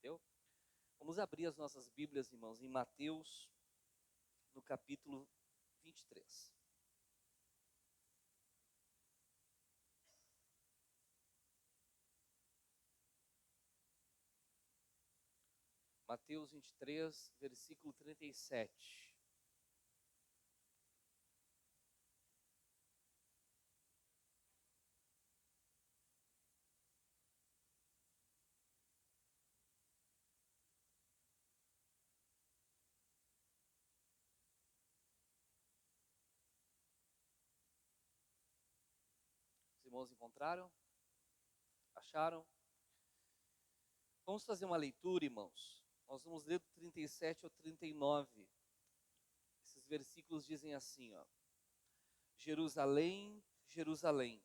entendeu? Vamos abrir as nossas Bíblias, irmãos, em Mateus, no capítulo 23. Mateus 23, versículo 37. Os irmãos encontraram? Acharam? Vamos fazer uma leitura, irmãos. Nós vamos ler do 37 ao 39. Esses versículos dizem assim, ó: Jerusalém, Jerusalém,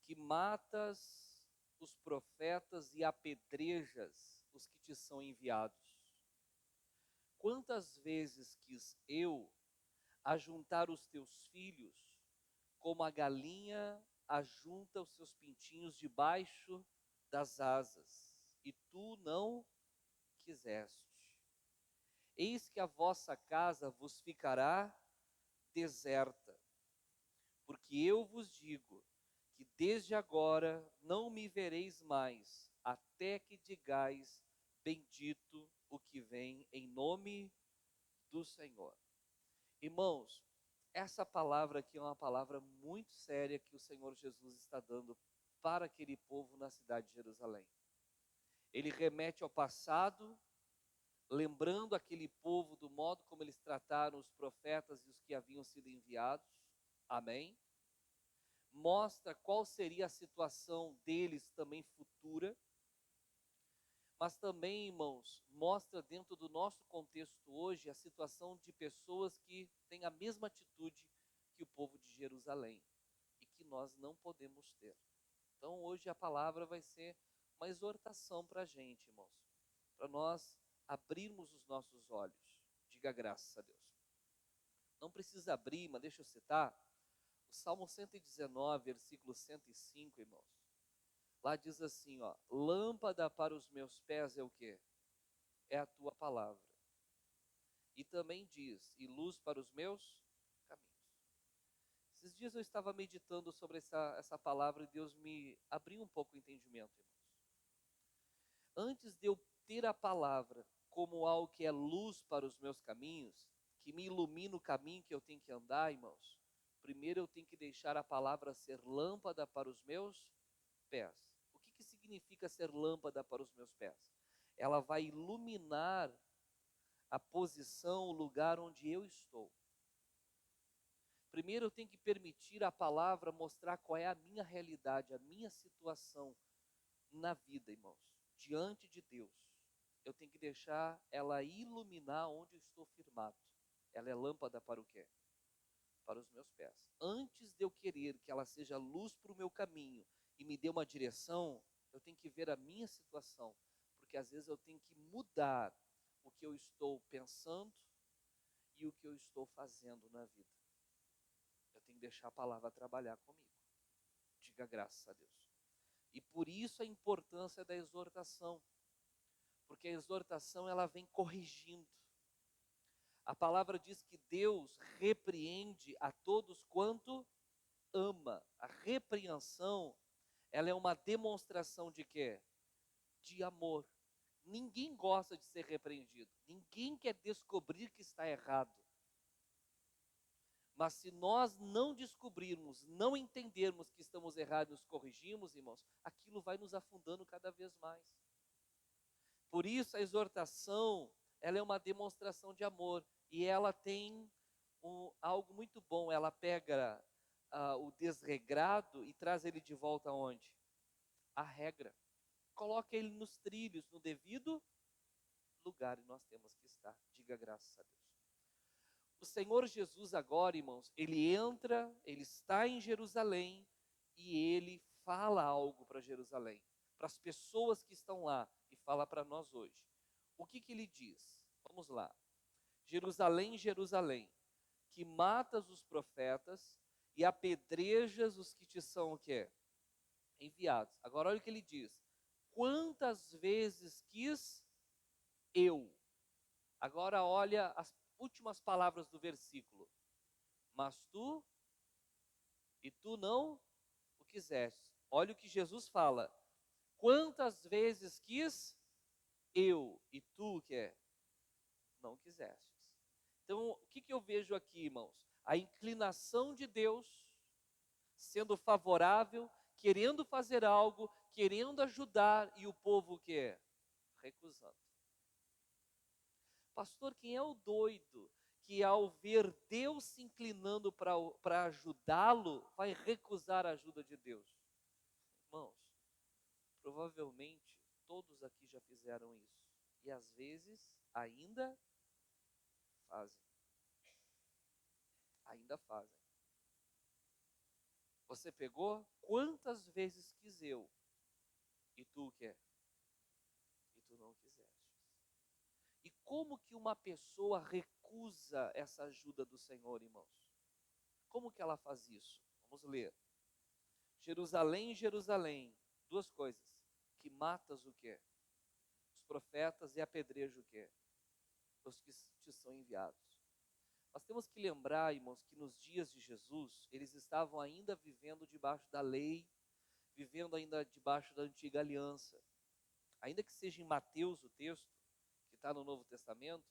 que matas os profetas e apedrejas os que te são enviados. Quantas vezes quis eu ajuntar os teus filhos, como a galinha ajunta os seus pintinhos debaixo das asas, e tu não quiseste. Eis que a vossa casa vos ficará deserta, porque eu vos digo que desde agora não me vereis mais, até que digais: bendito o que vem em nome do Senhor. Irmãos, essa palavra aqui é uma palavra muito séria que o Senhor Jesus está dando para aquele povo na cidade de Jerusalém. Ele remete ao passado, lembrando aquele povo do modo como eles trataram os profetas e os que haviam sido enviados. Amém? Mostra qual seria a situação deles também futura, mas também, irmãos, mostra dentro do nosso contexto hoje a situação de pessoas que têm a mesma atitude que o povo de Jerusalém e que nós não podemos ter. Então hoje a palavra vai ser uma exortação para a gente, irmãos, para nós abrirmos os nossos olhos. Diga graças a Deus. Não precisa abrir, mas deixa eu citar o Salmo 119, versículo 105, irmãos. Lá diz assim, ó: lâmpada para os meus pés é o quê? É a tua palavra. E também diz: e luz para os meus caminhos. Esses dias eu estava meditando sobre essa palavra e Deus me abriu um pouco o entendimento, irmãos. Antes de eu ter a palavra como algo que é luz para os meus caminhos, que me ilumina o caminho que eu tenho que andar, irmãos, primeiro eu tenho que deixar a palavra ser lâmpada para os meus pés. O que significa ser lâmpada para os meus pés? Ela vai iluminar a posição, o lugar onde eu estou. Primeiro eu tenho que permitir a palavra mostrar qual é a minha realidade, a minha situação na vida, irmãos, diante de Deus. Eu tenho que deixar ela iluminar onde eu estou firmado. Ela é lâmpada para o quê? Para os meus pés. Antes de eu querer que ela seja luz para o meu caminho e me dê uma direção, eu tenho que ver a minha situação, porque às vezes eu tenho que mudar o que eu estou pensando e o que eu estou fazendo na vida. Eu tenho que deixar a palavra trabalhar comigo. Diga graças a Deus. E por isso a importância da exortação, porque a exortação ela vem corrigindo. A palavra diz que Deus repreende a todos quanto ama. A repreensão, ela é uma demonstração de quê? De amor. Ninguém gosta de ser repreendido. Ninguém quer descobrir que está errado. Mas se nós não descobrirmos, não entendermos que estamos errados e nos corrigimos, irmãos, aquilo vai nos afundando cada vez mais. Por isso a exortação, ela é uma demonstração de amor. E ela tem algo muito bom. Ela pega o desregrado e traz ele de volta aonde? A regra. Coloca ele nos trilhos, no devido lugar, e nós temos que estar. Diga graças a Deus. O Senhor Jesus agora, irmãos, ele entra, ele está em Jerusalém e ele fala algo para Jerusalém, para as pessoas que estão lá, e fala para nós hoje. O que ele diz? Vamos lá. Jerusalém, Jerusalém, que matas os profetas e apedrejas os que te são o quê? Enviados. Agora olha o que ele diz. quantas vezes quis eu. Agora olha as últimas palavras do versículo. Mas tu não o quiseste. Olha o que Jesus fala. Quantas vezes quis eu e tu não quisestes. Então, o que eu vejo aqui, irmãos? A inclinação de Deus sendo favorável, querendo fazer algo, querendo ajudar, e o povo recusando. Pastor, quem é o doido que ao ver Deus se inclinando para ajudá-lo, vai recusar a ajuda de Deus? Irmãos, provavelmente todos aqui já fizeram isso. E às vezes ainda fazem. Ainda fazem. Você pegou? Quantas vezes quis eu? E tu quer? E tu não quiseste. E como que uma pessoa recusa essa ajuda do Senhor, irmãos? Como que ela faz isso? Vamos ler. Jerusalém, Jerusalém, duas coisas. Que matas o quê? Os profetas e apedreja o quê? Os que te são enviados. Nós temos que lembrar, irmãos, que nos dias de Jesus, eles estavam ainda vivendo debaixo da lei, vivendo ainda debaixo da antiga aliança. Ainda que seja em Mateus o texto, que está no Novo Testamento,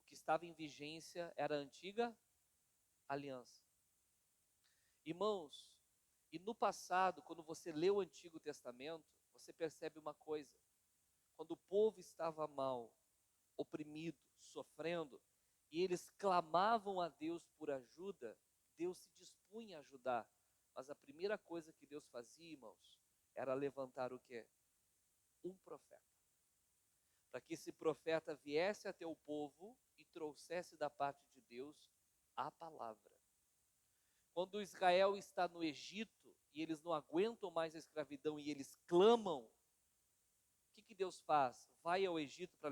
o que estava em vigência era a antiga aliança. Irmãos, e no passado, quando você lê o Antigo Testamento, você percebe uma coisa. Quando o povo estava mal, oprimido, sofrendo, e eles clamavam a Deus por ajuda, Deus se dispunha a ajudar. Mas a primeira coisa que Deus fazia, irmãos, era levantar o quê? Um profeta. Para que esse profeta viesse até o povo e trouxesse da parte de Deus a palavra. Quando Israel está no Egito e eles não aguentam mais a escravidão e eles clamam, o que Deus faz? Vai ao Egito para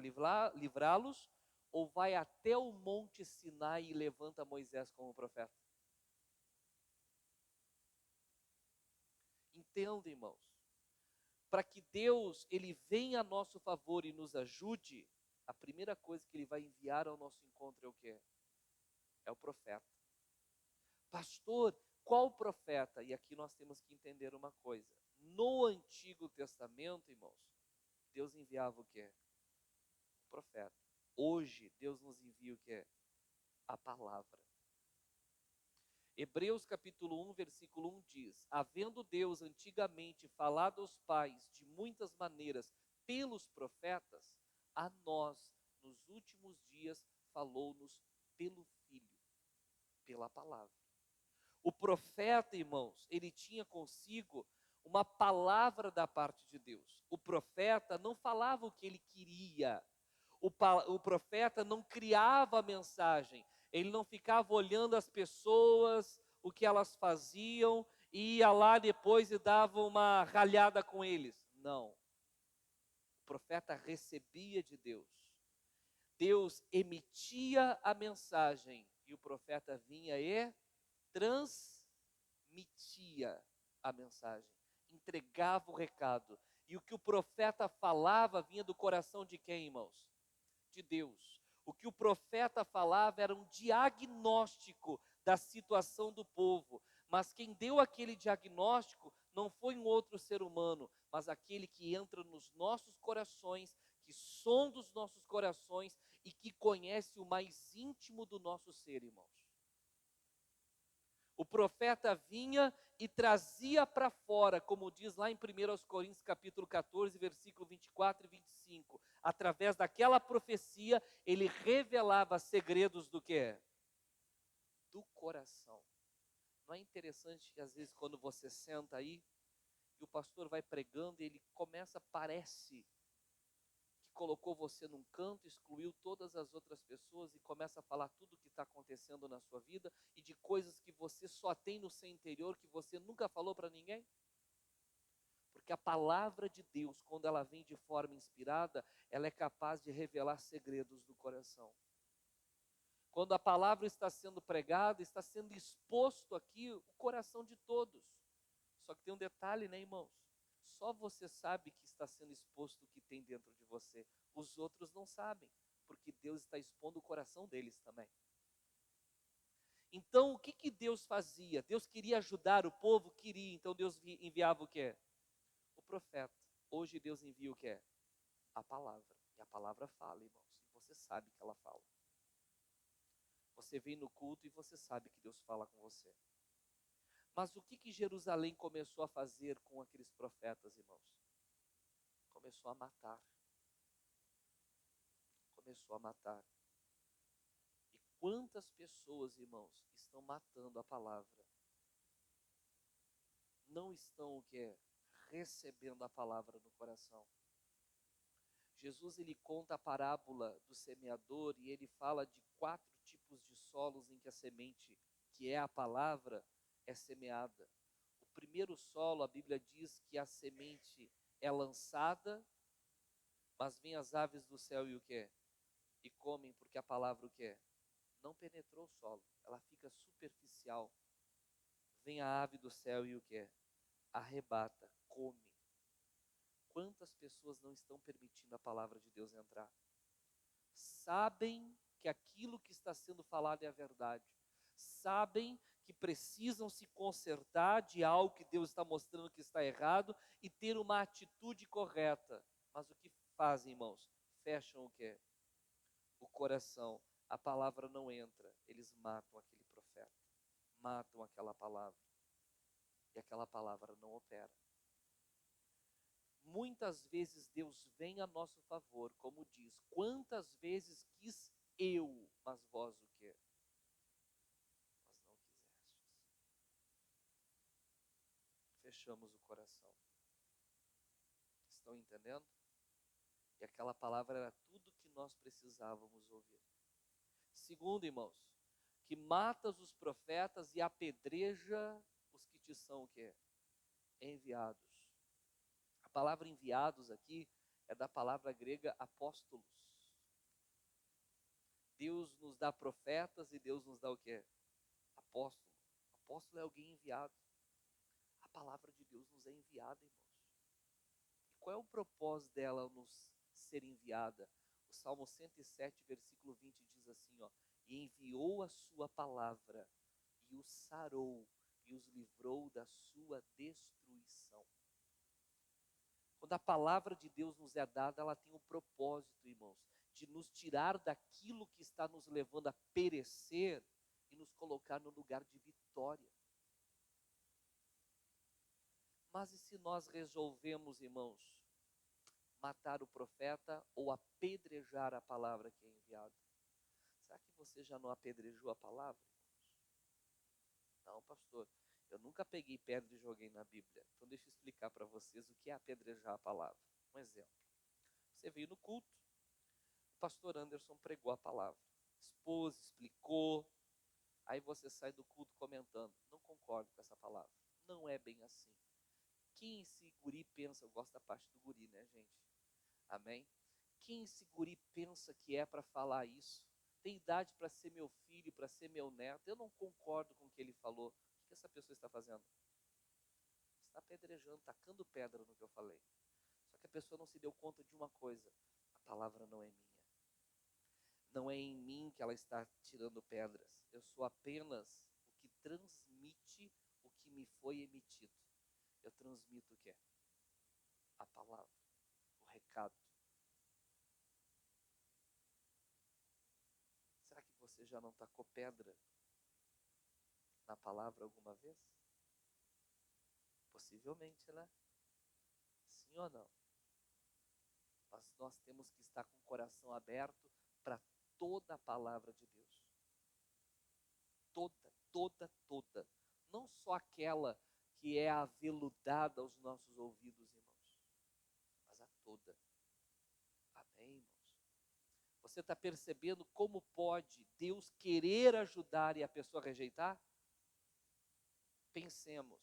livrá-los ou vai até o Monte Sinai e levanta Moisés como profeta? Entenda, irmãos. Para que Deus ele venha a nosso favor e nos ajude, a primeira coisa que ele vai enviar ao nosso encontro é o quê? É o profeta. Pastor, qual profeta? E aqui nós temos que entender uma coisa. No Antigo Testamento, irmãos, Deus enviava o quê? O profeta. Hoje, Deus nos envia o quê? A palavra. Hebreus capítulo 1, versículo 1 diz: havendo Deus antigamente falado aos pais de muitas maneiras pelos profetas, a nós, nos últimos dias, falou-nos pelo Filho, pela palavra. O profeta, irmãos, ele tinha consigo uma palavra da parte de Deus. O profeta não falava o que ele queria. O profeta não criava a mensagem. Ele não ficava olhando as pessoas, o que elas faziam, e ia lá depois e dava uma ralhada com eles. Não. O profeta recebia de Deus. Deus emitia a mensagem e o profeta vinha e transmitia a mensagem, entregava o recado. E o que o profeta falava vinha do coração de quem, irmãos? De Deus. O que o profeta falava era um diagnóstico da situação do povo, mas quem deu aquele diagnóstico não foi um outro ser humano, mas aquele que entra nos nossos corações, que sonda os nossos corações e que conhece o mais íntimo do nosso ser, irmãos. O profeta vinha e trazia para fora, como diz lá em 1 Coríntios capítulo 14, versículo 24 e 25. Através daquela profecia, ele revelava segredos do quê? Do coração. Não é interessante que às vezes quando você senta aí, e o pastor vai pregando e ele começa, parece que colocou você num canto, excluiu todas as outras pessoas e começa a falar tudo o que está acontecendo na sua vida e de coisas que você só tem no seu interior, que você nunca falou para ninguém? Porque a palavra de Deus, quando ela vem de forma inspirada, ela é capaz de revelar segredos do coração. Quando a palavra está sendo pregada, está sendo exposto aqui o coração de todos. Só que tem um detalhe, né, irmãos? só você sabe que está sendo exposto o que tem dentro de você. Os outros não sabem, porque Deus está expondo o coração deles também. Então, o que Deus fazia? Deus queria ajudar o povo? Queria. Então, Deus enviava o quê? O profeta. Hoje, Deus envia o quê? A palavra. E a palavra fala, irmãos. E você sabe que ela fala. Você vem no culto e você sabe que Deus fala com você. Mas o que Jerusalém começou a fazer com aqueles profetas, irmãos? Começou a matar. Começou a matar. E quantas pessoas, irmãos, estão matando a palavra? Não estão o quê? Recebendo a palavra no coração. Jesus, ele conta a parábola do semeador e ele fala de 4 tipos de solos em que a semente, que é a palavra, é semeada. O primeiro solo, a Bíblia diz que a semente é lançada, mas vêm as aves do céu e o quê? E comem, porque a palavra o quê? Não penetrou o solo, ela fica superficial. Vem a ave do céu e o quê? Arrebata, come. Quantas pessoas não estão permitindo a palavra de Deus entrar? Sabem que aquilo que está sendo falado é a verdade. Sabem que precisam se consertar de algo que Deus está mostrando que está errado e ter uma atitude correta. Mas o que fazem, irmãos? Fecham o quê? O coração. A palavra não entra. Eles matam aquele profeta. Matam aquela palavra. E aquela palavra não opera. Muitas vezes Deus vem a nosso favor, como diz, quantas vezes quis eu, mas vós o quê? Mas não quisestes. Fechamos o coração. Estão entendendo? E aquela palavra era tudo que nós precisávamos ouvir. Segundo, irmãos, que matas os profetas e apedreja os que te são o quê? Enviados. A palavra enviados aqui é da palavra grega apóstolos. Deus nos dá profetas e Deus nos dá o quê? Apóstolo. Apóstolo é alguém enviado. A palavra de Deus nos é enviada, irmãos. E qual é o propósito dela nos ser enviada? O Salmo 107, versículo 20 diz assim, ó: e enviou a sua palavra e os sarou e os livrou da sua destruição. Quando a palavra de Deus nos é dada, ela tem um propósito, irmãos, de nos tirar daquilo que está nos levando a perecer e nos colocar no lugar de vitória. Mas e se nós resolvemos, irmãos, matar o profeta ou apedrejar a palavra que é enviada? Será que você já não apedrejou a palavra, irmãos? Não, pastor, eu nunca peguei pedra e joguei na Bíblia. Então deixa eu explicar para vocês o que é apedrejar a palavra. Um exemplo. Você veio no culto, o pastor Anderson pregou a palavra, expôs, explicou, aí você sai do culto comentando, não concordo com essa palavra. Não é bem assim. Quem esse guri pensa, eu gosto da parte do guri, né, gente? Amém? Quem esse guri pensa que é para falar isso? Tem idade para ser meu filho, para ser meu neto? Eu não concordo com o que ele falou. O que essa pessoa está fazendo? Está apedrejando, tacando pedra no que eu falei. Só que a pessoa não se deu conta de uma coisa: a palavra não é minha. Não é em mim que ela está tirando pedras. Eu sou apenas o que transmite o que me foi emitido. Eu transmito o quê? A palavra, o recado. Será que você já não tacou pedra na palavra alguma vez? Possivelmente, né? Sim ou não? Mas nós temos que estar com o coração aberto para toda a palavra de Deus. Toda, toda, toda. Não só aquela que é aveludada aos nossos ouvidos, irmãos, mas a toda. Amém, irmãos? Você está percebendo como pode Deus querer ajudar e a pessoa rejeitar? Pensemos.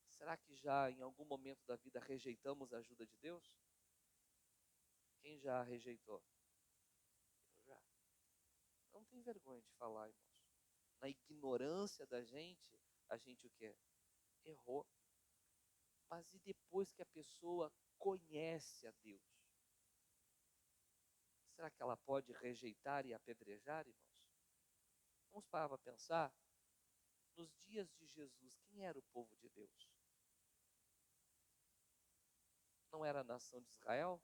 Será que já em algum momento da vida rejeitamos a ajuda de Deus? Quem já rejeitou? Eu já. Não tem vergonha de falar, irmãos. Na ignorância da gente, a gente o quê? Errou. Mas e depois que a pessoa conhece a Deus? Será que ela pode rejeitar e apedrejar, irmãos? Vamos parar para pensar. Nos dias de Jesus, quem era o povo de Deus? Não era a nação de Israel?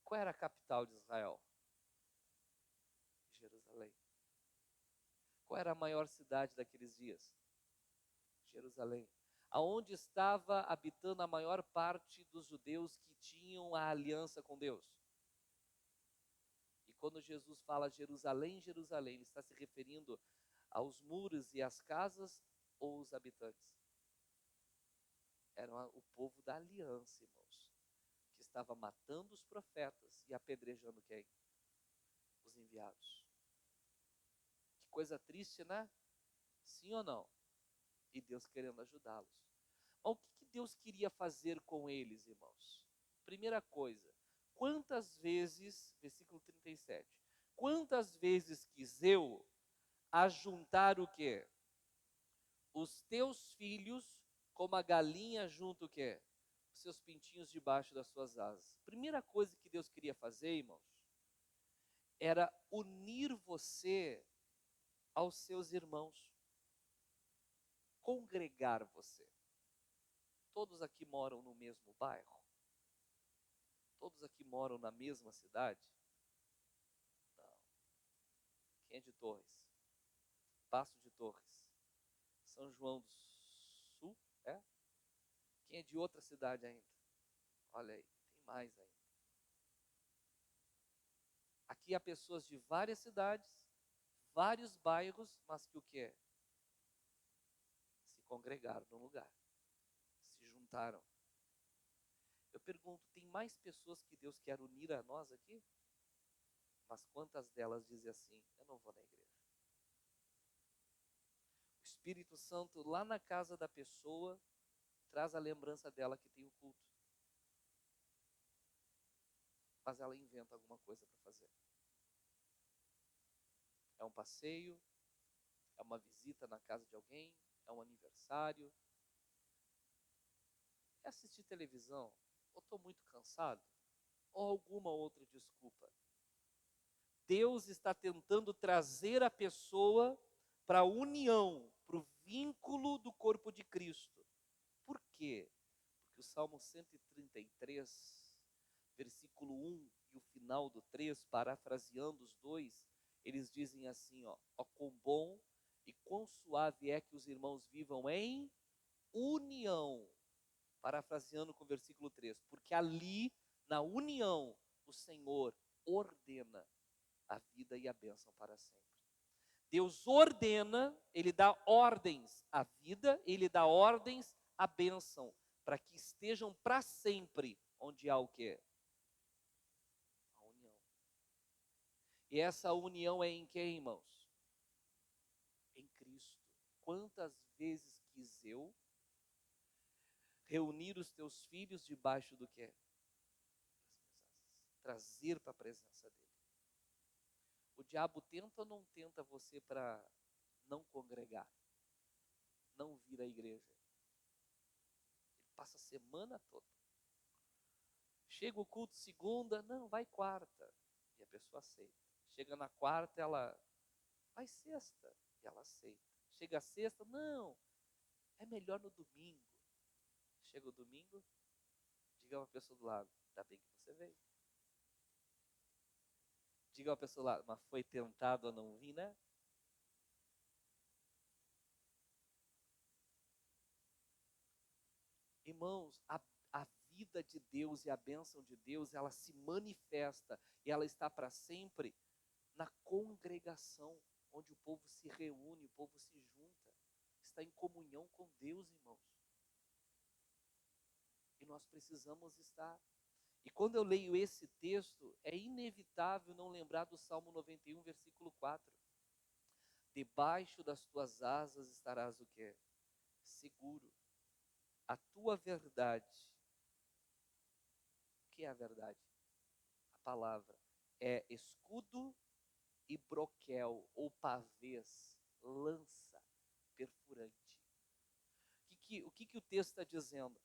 Qual era a capital de Israel? Jerusalém. Qual era a maior cidade daqueles dias? Jerusalém. Aonde estava habitando a maior parte dos judeus que tinham a aliança com Deus? E quando Jesus fala Jerusalém, Jerusalém, ele está se referindo aos muros e às casas ou os habitantes? Era o povo da aliança, irmãos, que estava matando os profetas e apedrejando quem? Os enviados. Que coisa triste, né? Sim ou não? E Deus querendo ajudá-los. Mas o que Deus queria fazer com eles, irmãos? Primeira coisa, quantas vezes, versículo 37, quantas vezes quis eu ajuntar o quê? Os teus filhos como a galinha junta o quê? Os seus pintinhos debaixo das suas asas. Primeira coisa que Deus queria fazer, irmãos, era unir você aos seus irmãos, congregar você. Todos aqui moram no mesmo bairro? Todos aqui moram na mesma cidade? Não. Quem é de Torres? Passo de Torres. São João do Sul? É? Quem é de outra cidade ainda? Olha aí, tem mais ainda. Aqui há pessoas de várias cidades, vários bairros, mas que o que é? Se congregaram num lugar. Se juntaram. Eu pergunto, tem mais pessoas que Deus quer unir a nós aqui? Mas quantas delas dizem assim, eu não vou na igreja? O Espírito Santo, lá na casa da pessoa, traz a lembrança dela que tem o culto. Mas ela inventa alguma coisa para fazer. É um passeio, é uma visita na casa de alguém, é um aniversário, é assistir televisão, ou estou muito cansado, ou alguma outra desculpa. Deus está tentando trazer a pessoa para a união, para o vínculo do corpo de Cristo. Por quê? Porque o Salmo 133, versículo 1 e o final do 3, parafraseando os dois, eles dizem assim, ó quão bom e quão suave é que os irmãos vivam em união. Parafraseando com o versículo 3, porque ali, na união, o Senhor ordena a vida e a bênção para sempre. Deus ordena, Ele dá ordens à vida, Ele dá ordens à bênção, para que estejam para sempre, onde há o quê? A união. E essa união é em quem, irmãos? Em Cristo. Quantas vezes quis eu reunir os teus filhos debaixo do quê? Trazer para a presença dele. O diabo tenta ou não tenta você para não congregar, não vir à igreja? Ele passa a semana toda. Chega o culto segunda, não, vai quarta. E a pessoa aceita. Chega na quarta, ela vai sexta. E ela aceita. Chega a sexta, não, é melhor no domingo. Chega o domingo, diga uma pessoa do lado, ainda bem que você veio. Diga uma pessoa do lado, mas foi tentado a não vir, né? Irmãos, a vida de Deus e a bênção de Deus, ela se manifesta e ela está para sempre na congregação, onde o povo se reúne, o povo se junta, está em comunhão com Deus, irmãos. E nós precisamos estar. E quando eu leio esse texto, é inevitável não lembrar do Salmo 91, versículo 4. Debaixo das tuas asas estarás o quê? Seguro. A tua verdade. O que é a verdade? A palavra é escudo e broquel, ou pavês, lança perfurante. O que que o texto está dizendo?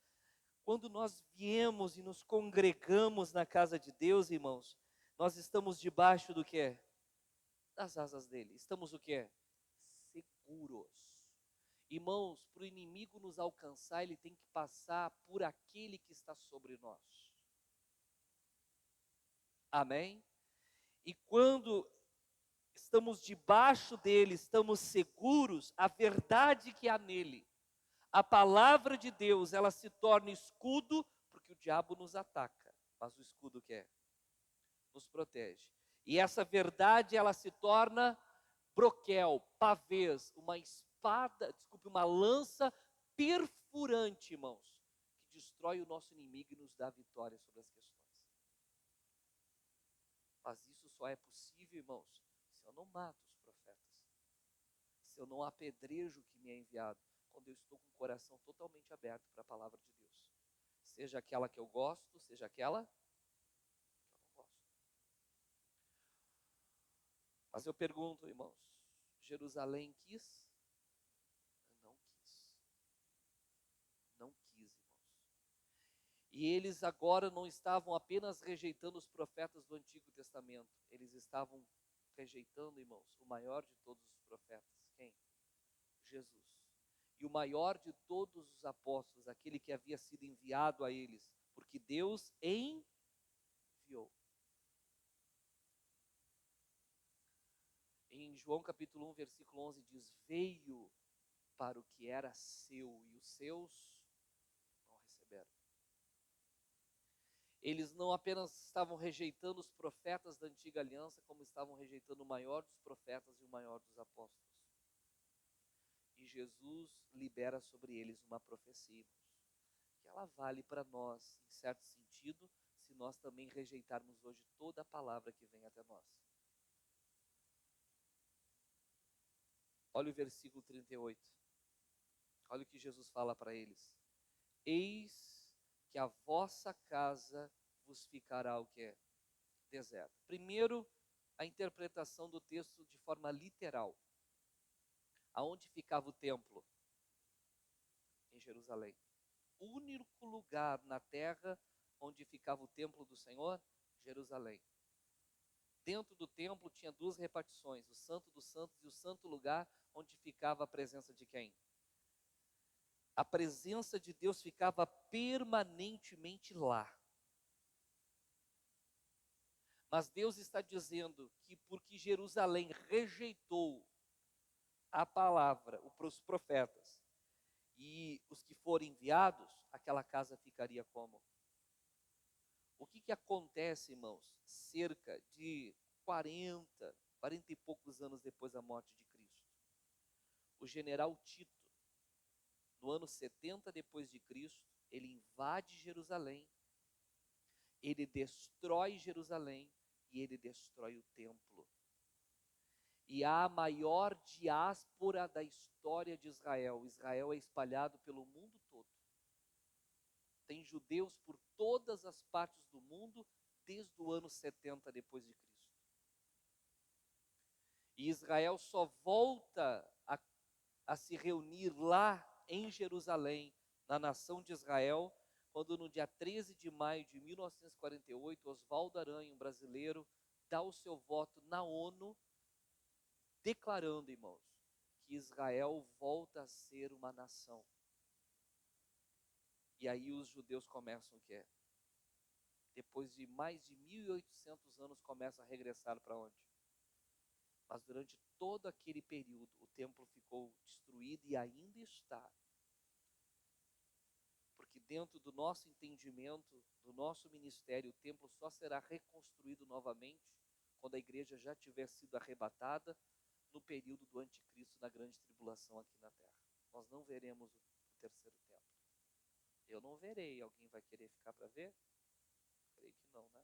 Quando nós viemos e nos congregamos na casa de Deus, irmãos, nós estamos debaixo do quê? Das asas dele. Estamos o quê? Seguros. Irmãos, para o inimigo nos alcançar, ele tem que passar por aquele que está sobre nós. Amém? E quando estamos debaixo dele, estamos seguros, a verdade que há nele, a palavra de Deus, ela se torna escudo, porque o diabo nos ataca, mas o escudo que é? Nos protege. E essa verdade, ela se torna broquel, pavês, uma espada, desculpe, uma lança perfurante, irmãos, que destrói o nosso inimigo e nos dá vitória sobre as questões. Mas isso só é possível, irmãos, se eu não mato os profetas, se eu não apedrejo o que me é enviado, quando eu estou com o coração totalmente aberto para a palavra de Deus. Seja aquela que eu gosto, seja aquela que eu não gosto. Mas eu pergunto, irmãos, Jerusalém quis? Não quis. Não quis, irmãos. E eles agora não estavam apenas rejeitando os profetas do Antigo Testamento, eles estavam rejeitando, irmãos, o maior de todos os profetas. Quem? Jesus. E o maior de todos os apóstolos, aquele que havia sido enviado a eles, porque Deus enviou. Em João capítulo 1, versículo 11 diz: veio para o que era seu e os seus não receberam. Eles não apenas estavam rejeitando os profetas da antiga aliança, como estavam rejeitando o maior dos profetas e o maior dos apóstolos. E Jesus libera sobre eles uma profecia, que ela vale para nós, em certo sentido, se nós também rejeitarmos hoje toda a palavra que vem até nós. Olha o versículo 38. Olha o que Jesus fala para eles. Eis que a vossa casa vos ficará o quê? Deserta. Primeiro, a interpretação do texto de forma literal. Aonde ficava o templo? Em Jerusalém. O único lugar na terra onde ficava o templo do Senhor? Jerusalém. Dentro do templo tinha duas repartições, o Santo dos Santos e o santo lugar onde ficava a presença de quem? A presença de Deus ficava permanentemente lá. Mas Deus está dizendo que porque Jerusalém rejeitou a palavra, os profetas, e os que forem enviados, aquela casa ficaria como? O que acontece, irmãos, cerca de 40 e poucos anos depois da morte de Cristo? O general Tito, no ano 70 depois de Cristo, ele invade Jerusalém, ele destrói Jerusalém e ele destrói o templo. E há a maior diáspora da história de Israel. Israel é espalhado pelo mundo todo. Tem judeus por todas as partes do mundo desde o ano 70 depois de Cristo. E Israel só volta a se reunir lá em Jerusalém, na nação de Israel, quando no dia 13 de maio de 1948, Oswaldo Aranha, um brasileiro, dá o seu voto na ONU, declarando, irmãos, que Israel volta a ser uma nação. E aí os judeus começam o quê? Depois de mais de 1.800 anos, começam a regressar para onde? Mas durante todo aquele período, o templo ficou destruído e ainda está. Porque dentro do nosso entendimento, do nosso ministério, o templo só será reconstruído novamente quando a igreja já tiver sido arrebatada no período do anticristo, na grande tribulação aqui na terra. Nós não veremos o terceiro templo. Eu não verei. Alguém vai querer ficar para ver? Creio que não, né?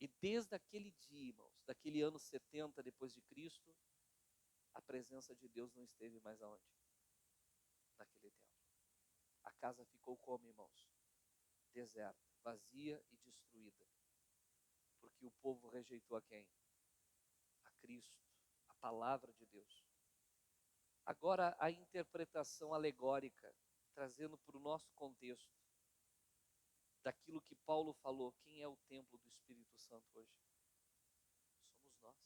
E desde aquele dia, irmãos, daquele ano 70 depois de Cristo, a presença de Deus não esteve mais aonde? Naquele templo. A casa ficou como, irmãos? Deserta, vazia e destruída. Porque o povo rejeitou a quem? A Cristo, a palavra de Deus. Agora, a interpretação alegórica, trazendo para o nosso contexto, daquilo que Paulo falou, quem é o templo do Espírito Santo hoje? Somos nós.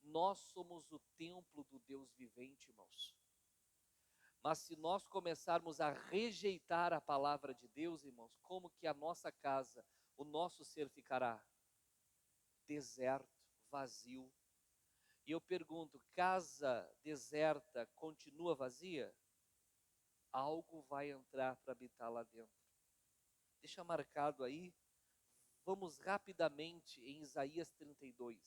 Nós somos o templo do Deus vivente, irmãos. Mas se nós começarmos a rejeitar a palavra de Deus, irmãos, como que a nossa casa, o nosso ser ficará? Deserto, vazio. E eu pergunto, casa deserta continua vazia? Algo vai entrar para habitar lá dentro. Deixa marcado aí. Vamos rapidamente em Isaías 32.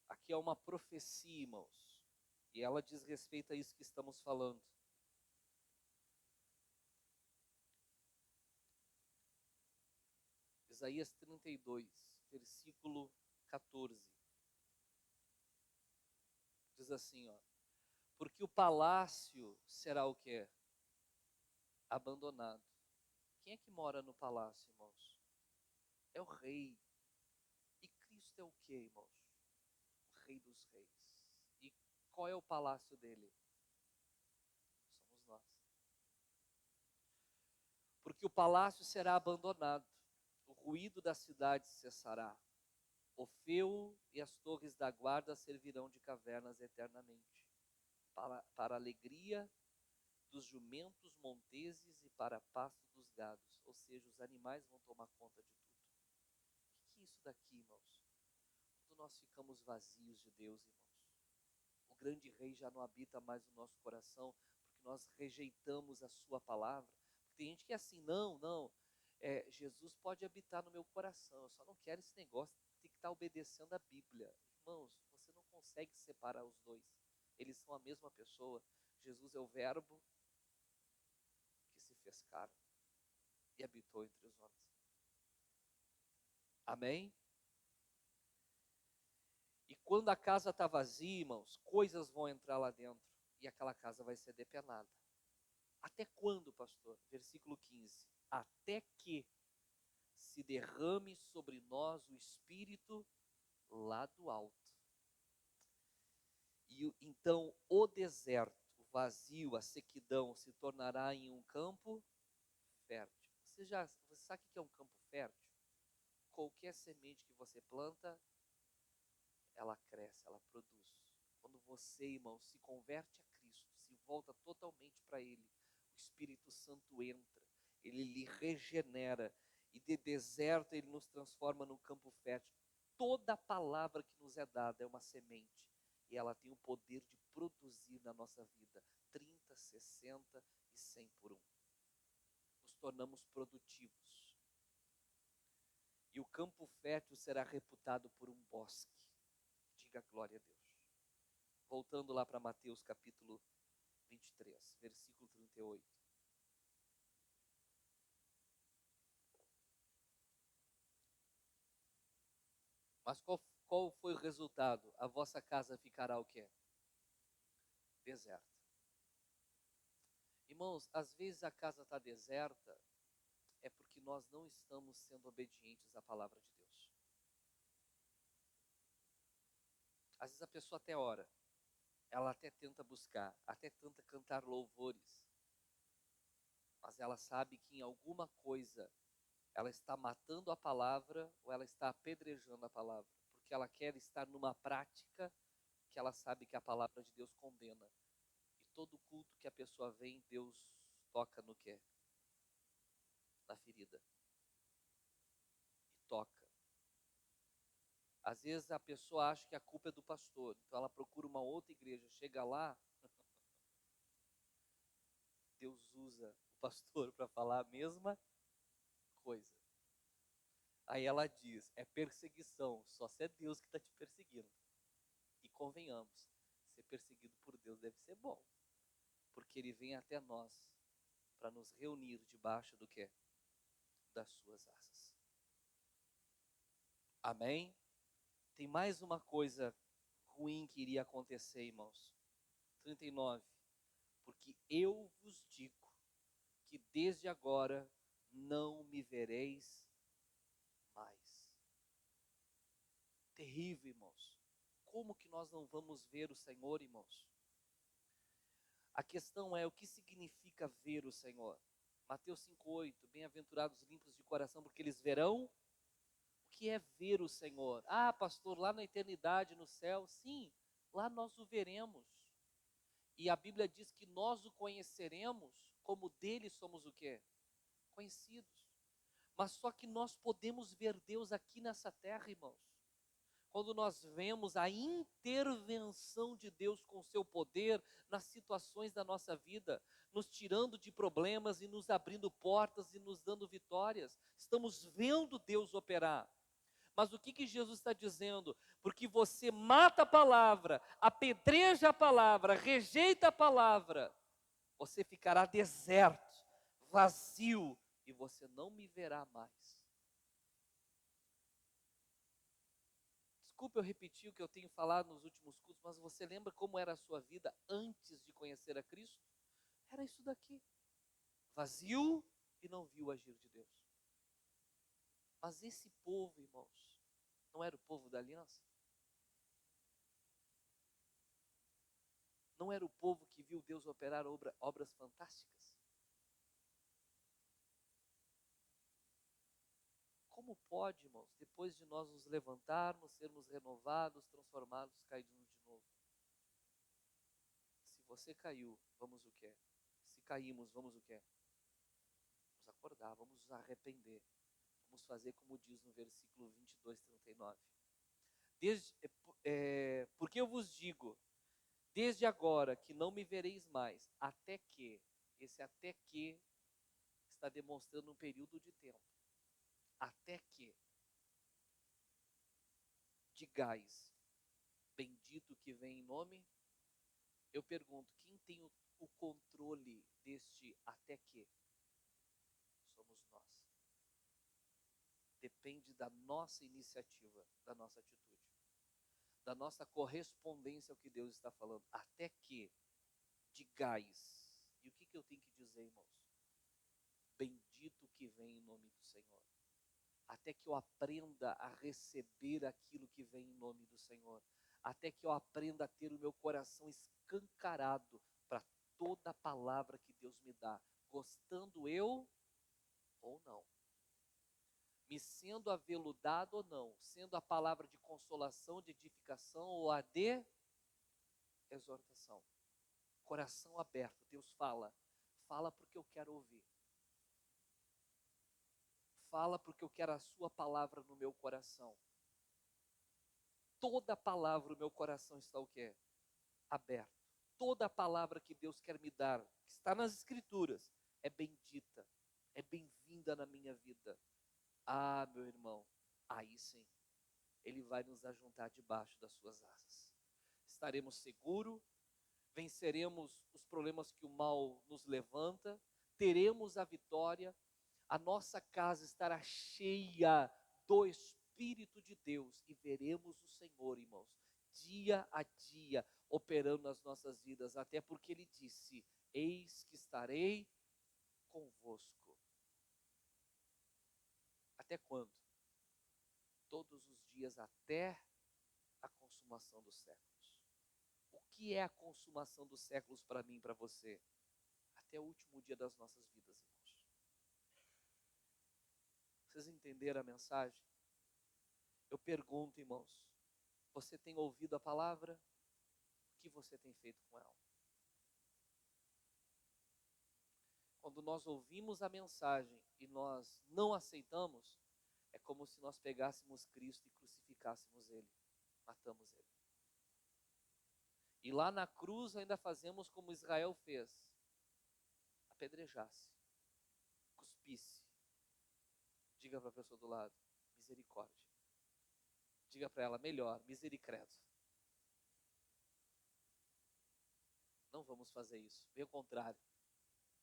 Aqui é uma profecia, irmãos. E ela diz respeito a isso que estamos falando. Isaías 32, versículo 14. Diz assim, ó: porque o palácio será o quê? Abandonado. Quem é que mora no palácio, irmãos? É o rei. E Cristo é o quê, irmãos? O rei dos reis. E qual é o palácio dele? Somos nós. Porque o palácio será abandonado, o ruído da cidade cessará, o feu e as torres da guarda servirão de cavernas eternamente, para a alegria dos jumentos monteses e para a pasto dos gados, ou seja, os animais vão tomar conta de tudo. O que é isso daqui, irmãos? Quando nós ficamos vazios de Deus, irmãos, o grande rei já não habita mais no nosso coração, porque nós rejeitamos a sua palavra. Tem gente que é assim, não, Jesus pode habitar no meu coração, eu só não quero esse negócio, tem que estar obedecendo a Bíblia. Irmãos, você não consegue separar os dois, eles são a mesma pessoa. Jesus é o verbo que se fez carne e habitou entre os homens. Amém? E quando a casa está vazia, irmãos, coisas vão entrar lá dentro e aquela casa vai ser depenada. Até quando, pastor? Versículo 15. Até que se derrame sobre nós o Espírito lá do alto. E então o deserto, o vazio, a sequidão se tornará em um campo fértil. Você sabe o que é um campo fértil? Qualquer semente que você planta, ela cresce, ela produz. Quando você, irmão, se converte a Cristo, se volta totalmente para Ele, o Espírito Santo entra, Ele lhe regenera, e de deserto Ele nos transforma num campo fértil. Toda palavra que nos é dada é uma semente, e ela tem o poder de produzir na nossa vida 30, 60 e 100 por um. Nos tornamos produtivos. E o campo fértil será reputado por um bosque. Diga glória a Deus. Voltando lá para Mateus capítulo 23, versículo 38. Mas qual foi o resultado? A vossa casa ficará o quê? Deserta. Irmãos, às vezes a casa está deserta, é porque nós não estamos sendo obedientes à palavra de Deus. Às vezes a pessoa até ora, ela até tenta buscar, até tenta cantar louvores, mas ela sabe que em alguma coisa ela está matando a palavra ou ela está apedrejando a palavra, porque ela quer estar numa prática que ela sabe que a palavra de Deus condena. E todo culto que a pessoa vem, Deus toca no quê? Na ferida. E toca. Às vezes a pessoa acha que a culpa é do pastor, então ela procura uma outra igreja, chega lá, Deus usa o pastor para falar a mesma coisa. Aí ela diz, é perseguição, só se é Deus que está te perseguindo. E convenhamos, ser perseguido por Deus deve ser bom, porque Ele vem até nós para nos reunir debaixo do quê? das suas asas. Amém? Tem mais uma coisa ruim que iria acontecer, irmãos. 39. Porque eu vos digo que desde agora não me vereis mais. Terrível, irmãos. Como que nós não vamos ver o Senhor, irmãos? A questão é, o que significa ver o Senhor? Mateus 5,8, bem-aventurados limpos de coração, porque eles verão. O que é ver o Senhor? Ah, pastor, lá na eternidade, no céu, sim, lá nós o veremos. E a Bíblia diz que nós o conheceremos, como dele somos o quê? Conhecidos. Mas só que nós podemos ver Deus aqui nessa terra, irmãos. Quando nós vemos a intervenção de Deus com o seu poder nas situações da nossa vida, nos tirando de problemas e nos abrindo portas e nos dando vitórias, estamos vendo Deus operar. Mas o que Jesus está dizendo? Porque você mata a palavra, apedreja a palavra, rejeita a palavra, você ficará deserto, vazio, e você não me verá mais. Desculpe eu repetir o que eu tenho falado nos últimos cultos, mas você lembra como era a sua vida antes de conhecer a Cristo? Era isso daqui. Vazio e não viu o agir de Deus. Mas esse povo, irmãos, não era o povo da aliança? Não era o povo que viu Deus operar obras fantásticas? Como pode, irmãos, depois de nós nos levantarmos, sermos renovados, transformados, cairmos de novo? Se você caiu, vamos o quê? Se caímos, vamos o quê? Vamos acordar, vamos nos arrepender. Vamos fazer como diz no versículo 22, 39. Porque eu vos digo, desde agora que não me vereis mais, até que, esse até que está demonstrando um período de tempo. Até que digais, bendito que vem em nome. Eu pergunto, quem tem o controle deste até que? Somos nós. Depende da nossa iniciativa, da nossa atitude, da nossa correspondência ao que Deus está falando. Até que digais. E o que eu tenho que dizer, irmãos? Bendito que vem em nome do Senhor. Até que eu aprenda a receber aquilo que vem em nome do Senhor. Até que eu aprenda a ter o meu coração escancarado para toda a palavra que Deus me dá, gostando eu ou não, me sendo aveludado ou não, sendo a palavra de consolação, de edificação ou a de exortação. Coração aberto, Deus fala porque eu quero ouvir. Fala porque eu quero a sua palavra no meu coração. Toda palavra, o meu coração está o quê? Aberto. Toda palavra que Deus quer me dar, que está nas Escrituras, é bendita, é bem-vinda na minha vida. Ah, meu irmão, aí sim, Ele vai nos ajuntar debaixo das suas asas. Estaremos seguros, venceremos os problemas que o mal nos levanta, teremos a vitória, a nossa casa estará cheia do Espírito de Deus e veremos o Senhor, irmãos, dia a dia, operando nas nossas vidas, até porque Ele disse, eis que estarei convosco. Até quando? Todos os dias até a consumação dos séculos. O que é a consumação dos séculos para mim e para você? Até o último dia das nossas vidas, irmãos. Vocês entenderam a mensagem? Eu pergunto, irmãos, você tem ouvido a palavra? O que você tem feito com ela? Quando nós ouvimos a mensagem e nós não aceitamos, é como se nós pegássemos Cristo e crucificássemos Ele, matamos Ele. E lá na cruz ainda fazemos como Israel fez, apedrejasse, cuspisse. Diga para a pessoa do lado, misericórdia. Diga para ela, melhor, misericredo. Não vamos fazer isso, bem ao contrário.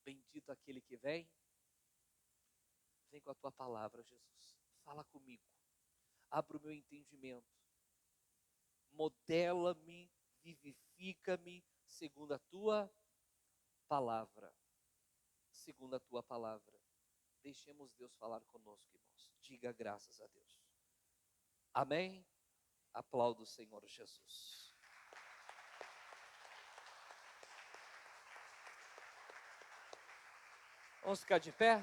Bendito aquele que vem, Vem com a tua palavra, Jesus. Fala comigo. Abra o meu entendimento. Modela-me, vivifica-me segundo a tua palavra. Segundo a tua palavra. Deixemos Deus falar conosco, irmãos. Diga graças a Deus. Amém? Aplauda o Senhor Jesus. Vamos ficar de pé?